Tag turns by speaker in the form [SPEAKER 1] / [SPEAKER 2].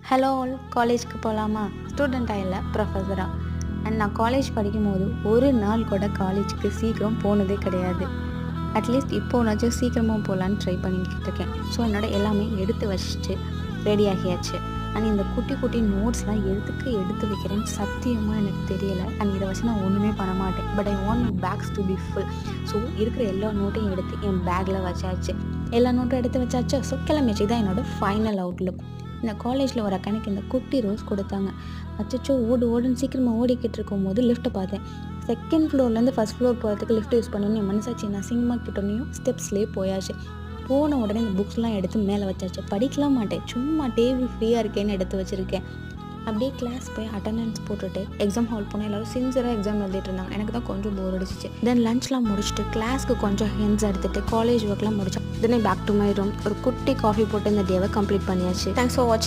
[SPEAKER 1] Hello all, காலேஜ்க்கு போகலாமா? ஸ்டூடெண்ட்டாக இல்லை, ப்ரொஃபஸராக. அண்ட் நான் காலேஜ் படிக்கும்போது ஒரு நாள் கூட காலேஜுக்கு சீக்கிரம் போனதே கிடையாது. அட்லீஸ்ட் இப்போனாச்சும் சீக்கிரமாக போகலான்னு ட்ரை பண்ணிக்கிட்டு இருக்கேன். ஸோ என்னோட எல்லாமே எடுத்து வச்சுட்டு ரெடி ஆகியாச்சு. அண்ட் இந்த குட்டி குட்டி நோட்ஸ்லாம் எடுத்து வைக்கிறேன்னு சத்தியமாக எனக்கு தெரியலை. அண்ட் இதை வச்சு நான் ஒன்றுமே பண்ண மாட்டேன். But I want my bags to be full. So இருக்கிற எல்லா நோட்டையும் எடுத்து என் பேக்கில் வச்சாச்சு. எல்லா நோட்டும் எடுத்து வச்சாச்சு. ஸோ கிளம்பிச்சு. தான் என்னோட ஃபைனல் அவுட்லுக். இந்த காலேஜில் ஒரு அக்கா இந்த குட்டி ரோஸ் கொடுத்தாங்க. அச்சோ ஓடுன்னு சீக்கிரமாக ஓடிக்கிட்டு இருக்கும்போது லிஃப்ட்டை பார்த்தேன். செகண்ட் ஃப்ளோர்லேருந்து ஃபஸ்ட் ஃப்ளோர் போகிறதுக்கு லிஃப்ட் யூஸ் பண்ணணும்னு என் மனசாச்சு. நான் சிங்கமாக கிட்டோன்னையும் ஸ்டெப்ஸ்லேயே போயாச்சு. போன உடனே இந்த புக்ஸ்லாம் எடுத்து மேலே வச்சாச்சு. படிக்கலாம் மாட்டேன், சும்மா டேபிள் ஃப்ரீயாக இருக்கேன்னு எடுத்து வச்சுருக்கேன். அப்படியே கிளாஸ் போய் அட்டண்டன்ஸ் போட்டுட்டு எக்ஸாம் ஹால் போனால் எல்லோரும் சின்சியராக எக்ஸாம் எழுதிட்டு இருந்தாங்க. எனக்கு தான் கொஞ்சம் போர் அடிச்சிச்சு. தென் லஞ்ச்லாம் முடிச்சுட்டு கிளாஸ்க்கு கொஞ்சம் ஹென்ஸ் எடுத்துகிட்டு காலேஜ் ஒர்க்லாம் முடித்தோம். Then back to my room. ஒரு குட்டி காஃபி போட்டு இந்த டேவை கம்ப்ளீட் பண்ணியாச்சு. தேங்க்ஸ் ஃபார் வாட்சிங்.